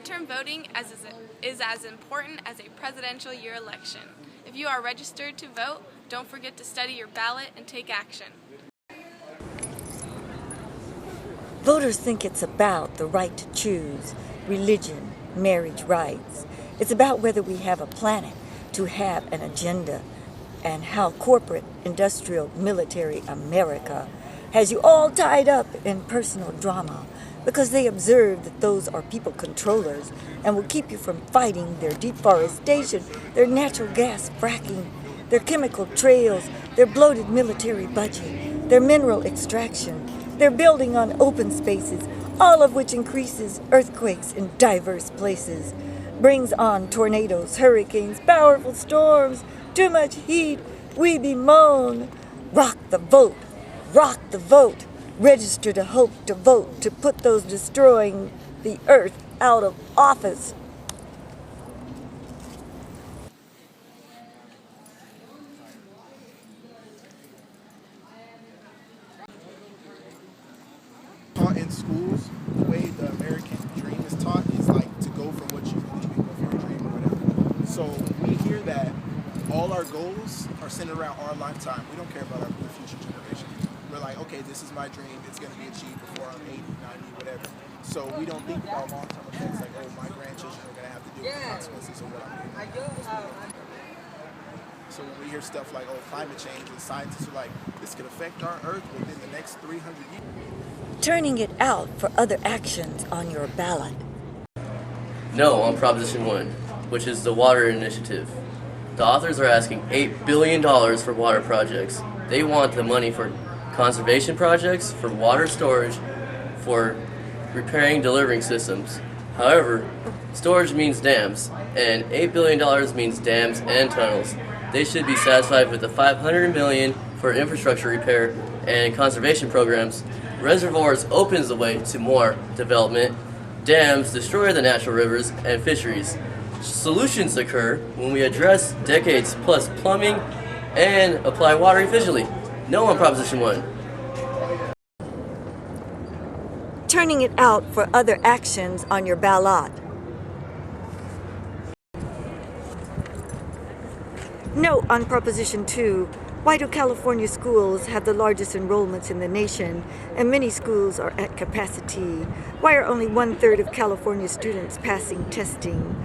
Midterm voting is as important as a presidential year election. If you are registered to vote, don't forget to study your ballot and take action. Voters think it's about the right to choose, religion, marriage rights. It's about whether we have a planet to have an agenda, and how corporate, industrial, military America has you all tied up in personal drama because they observe that those are people controllers and will keep you from fighting their deforestation, their natural gas fracking, their chemical trails, their bloated military budget, their mineral extraction, their building on open spaces, all of which increases earthquakes in diverse places, brings on tornadoes, hurricanes, powerful storms, too much heat, we bemoan. Rock the vote, rock the vote. Register to hope to vote to put those destroying the earth out of office. Taught in schools, the way the American dream is taught is like to go for what you believe in, go for your dream or whatever. So we hear that all our goals are centered around our lifetime. We don't care about our future generation. We're like, okay, this is my dream. It's going to be achieved before I'm 80, 90, whatever. So we don't think about long-term effects like, oh, my grandchildren are going to have to deal with the consequences of what I'm doing. So when we hear stuff like, oh, climate change, and scientists are like, this could affect our Earth within the next 300 years. Turning it out for other actions on your ballot. No on Proposition 1, which is the water initiative. The authors are asking $8 billion for water projects. They want the money for conservation projects, for water storage, for repairing delivering systems. However, storage means dams, and $8 billion means dams and tunnels. They should be satisfied with the $500 million for infrastructure repair and conservation programs. Reservoirs opens the way to more development. Dams destroy the natural rivers and fisheries. Solutions occur when we address decades plus plumbing and apply water efficiently. No on Proposition 1. Turning it out for other actions on your ballot. No on Proposition 2. Why do California schools have the largest enrollments in the nation and many schools are at capacity? Why are only 1/3 of California students passing testing?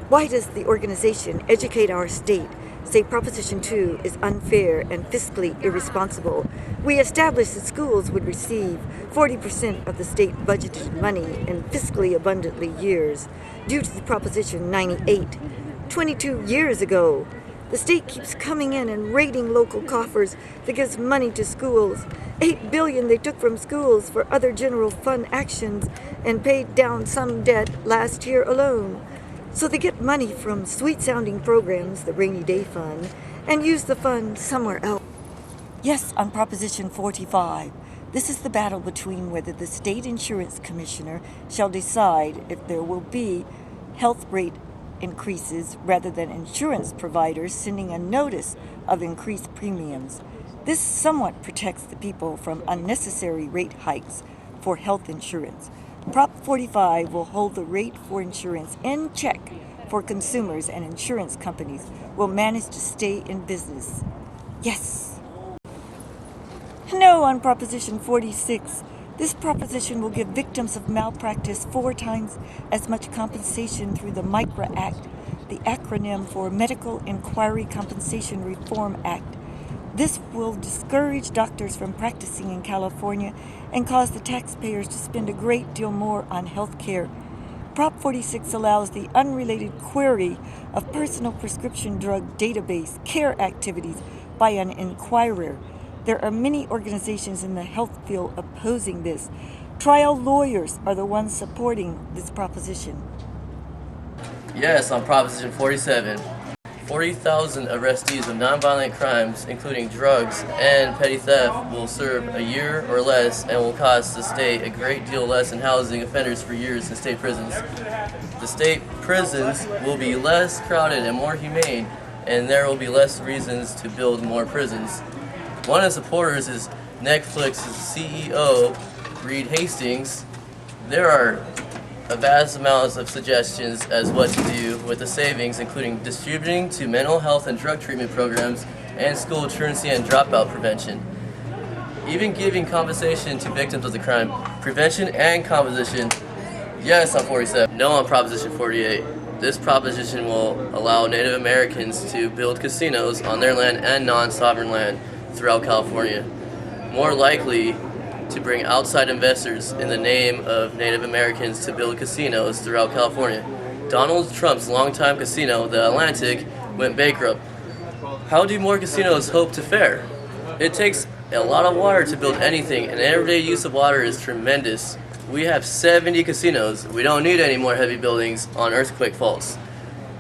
Why does the organization Educate Our State say Proposition 2 is unfair and fiscally irresponsible? We established that schools would receive 40% of the state budgeted money in fiscally abundantly years due to the Proposition 98, 22 years ago. The state keeps coming in and raiding local coffers that gives money to schools. $8 billion they took from schools for other general fund actions and paid down some debt last year alone. So they get money from sweet-sounding programs, the Rainy Day Fund, and use the fund somewhere else. Yes, on Proposition 45, this is the battle between whether the state insurance commissioner shall decide if there will be health rate increases rather than insurance providers sending a notice of increased premiums. This somewhat protects the people from unnecessary rate hikes for health insurance. Prop 45 will hold the rate for insurance in check for consumers, and insurance companies will manage to stay in business. Yes. No on Proposition 46. This proposition will give victims of malpractice 4 times as much compensation through the MICRA Act, the acronym for Medical Inquiry Compensation Reform Act. This will discourage doctors from practicing in California and cause the taxpayers to spend a great deal more on health care. Prop 46 allows the unrelated query of personal prescription drug database care activities by an inquirer. There are many organizations in the health field opposing this. Trial lawyers are the ones supporting this proposition. Yes on Proposition 47. 40,000 arrestees of nonviolent crimes, including drugs and petty theft, will serve a year or less and will cost the state a great deal less in housing offenders for years in state prisons. The state prisons will be less crowded and more humane, and there will be less reasons to build more prisons. One of the supporters is Netflix's CEO, Reed Hastings. There are a vast amounts of suggestions as what to do with the savings, including distributing to mental health and drug treatment programs and school truancy and dropout prevention. Even giving compensation to victims of the crime. Prevention and composition. Yes on 47. No on Proposition 48. This proposition will allow Native Americans to build casinos on their land and non-sovereign land throughout California. More likely to bring outside investors in the name of Native Americans to build casinos throughout California. Donald Trump's longtime casino, the Atlantic, went bankrupt. How do more casinos hope to fare? It takes a lot of water to build anything, and everyday use of water is tremendous. We have 70 casinos. We don't need any more heavy buildings on earthquake faults.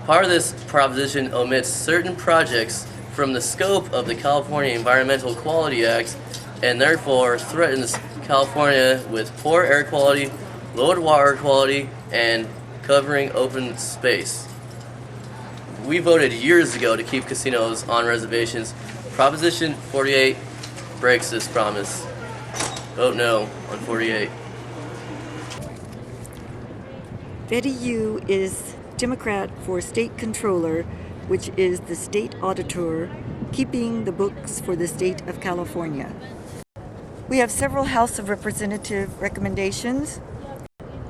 Part of this proposition omits certain projects from the scope of the California Environmental Quality Act and therefore threatens California with poor air quality, lowered water quality, and covering open space. We voted years ago to keep casinos on reservations. Proposition 48 breaks this promise. Vote no on 48. Betty Yu is Democrat for State Controller, which is the state auditor keeping the books for the state of California. We have several House of Representative recommendations.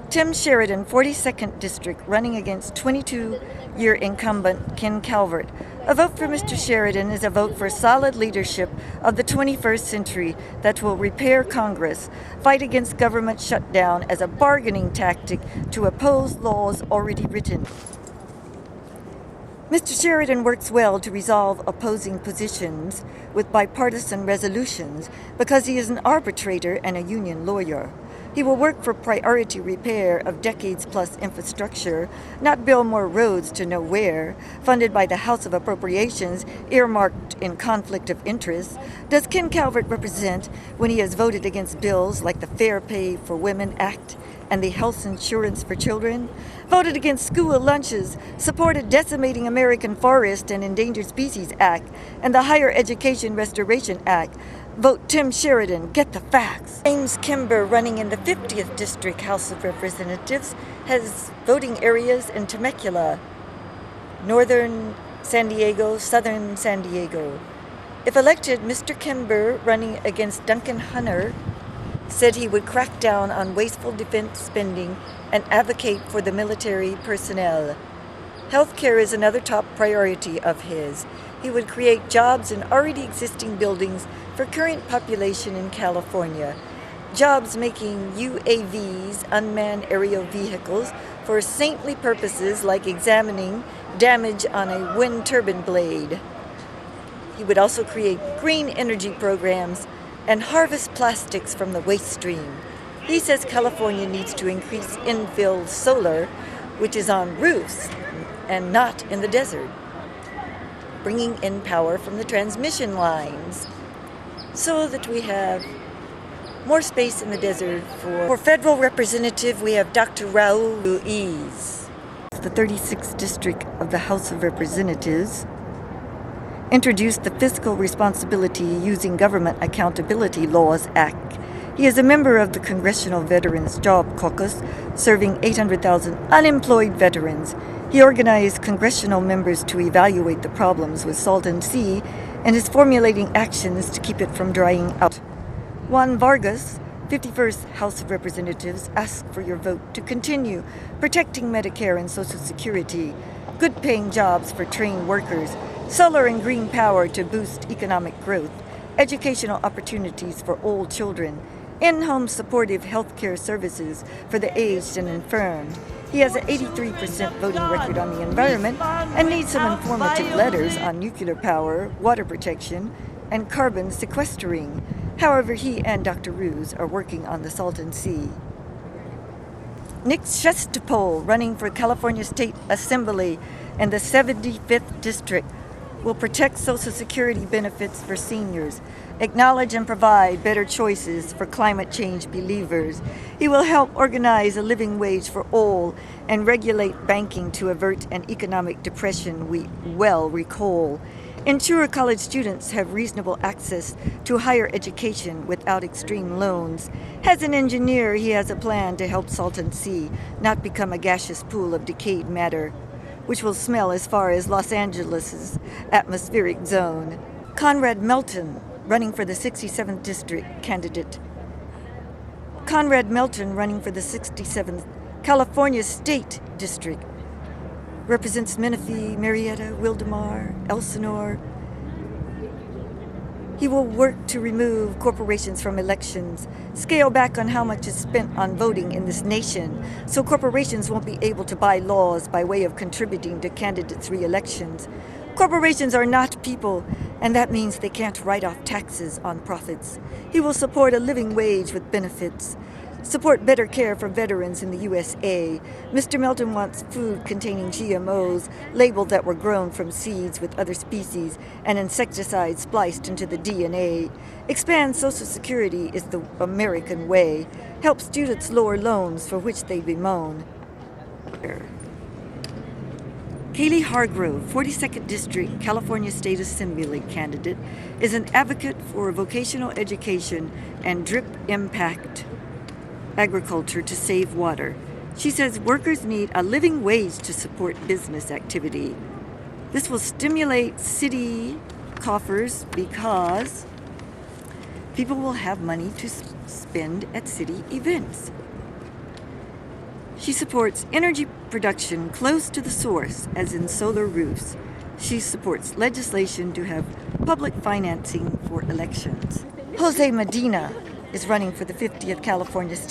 Tim Sheridan, 42nd District, running against 22-year incumbent Ken Calvert. A vote for Mr. Sheridan is a vote for solid leadership of the 21st century that will repair Congress, fight against government shutdown as a bargaining tactic to oppose laws already written. Mr. Sheridan works well to resolve opposing positions with bipartisan resolutions because he is an arbitrator and a union lawyer. He will work for priority repair of decades-plus infrastructure, not build more roads to nowhere, funded by the House of Appropriations, earmarked in conflict of interest. Does Ken Calvert represent when he has voted against bills like the Fair Pay for Women Act and the Health Insurance for Children, voted against school lunches, supported Decimating American Forest and Endangered Species Act, and the Higher Education Restoration Act? Vote Tim Sheridan. Get the facts. James Kimber, running in the 50th District House of Representatives, has voting areas in Temecula, northern San Diego, southern San Diego. If elected, Mr. Kimber, running against Duncan Hunter, said he would crack down on wasteful defense spending and advocate for the military personnel. Healthcare is another top priority of his. He would create jobs in already existing buildings for current population in California. Jobs making UAVs, unmanned aerial vehicles, for saintly purposes like examining damage on a wind turbine blade. He would also create green energy programs and harvest plastics from the waste stream. He says California needs to increase infill solar, which is on roofs and not in the desert, bringing in power from the transmission lines so that we have more space in the desert. For federal representative, we have Dr. Raul Ruiz. The 36th District of the House of Representatives introduced the Fiscal Responsibility Using Government Accountability Laws Act. He is a member of the Congressional Veterans Job Caucus, serving 800,000 unemployed veterans. He organized congressional members to evaluate the problems with Salton Sea and is formulating actions to keep it from drying out. Juan Vargas, 51st House of Representatives, asks for your vote to continue protecting Medicare and Social Security, good-paying jobs for trained workers, solar and green power to boost economic growth, educational opportunities for all children, in-home supportive health care services for the aged and infirm. He has an 83% voting record on the environment and needs some informative letters on nuclear power, water protection, and carbon sequestering. However, he and Dr. Ruse are working on the Salton Sea. Nick Shestopol, running for California State Assembly in the 75th District, will protect Social Security benefits for seniors, acknowledge and provide better choices for climate change believers. He will help organize a living wage for all and regulate banking to avert an economic depression we well recall. ensure college students have reasonable access to higher education without extreme loans. As an engineer, he has a plan to help Salton Sea not become a gaseous pool of decayed matter, which will smell as far as Los Angeles' atmospheric zone. Conrad Melton, running for the 67th District candidate. Conrad Melton, running for the 67th California State District, represents Menifee, Marietta, Wildomar, Elsinore. He will work to remove corporations from elections, scale back on how much is spent on voting in this nation, so corporations won't be able to buy laws by way of contributing to candidates' re-elections. Corporations are not people, and that means they can't write off taxes on profits. He will support a living wage with benefits, support better care for veterans in the USA. Mr. Melton wants food containing GMOs, labeled that were grown from seeds with other species, and insecticides spliced into the DNA. Expand Social Security is the American way. Help students lower loans for which they bemoan. Cali Hargrove, 42nd District, California State Assembly candidate, is an advocate for vocational education and drip impact agriculture to save water. She says workers need a living wage to support business activity. This will stimulate city coffers because people will have money to spend at city events. She supports energy production close to the source, as in solar roofs. She supports legislation to have public financing for elections. Jose Medina is running for the 50th California State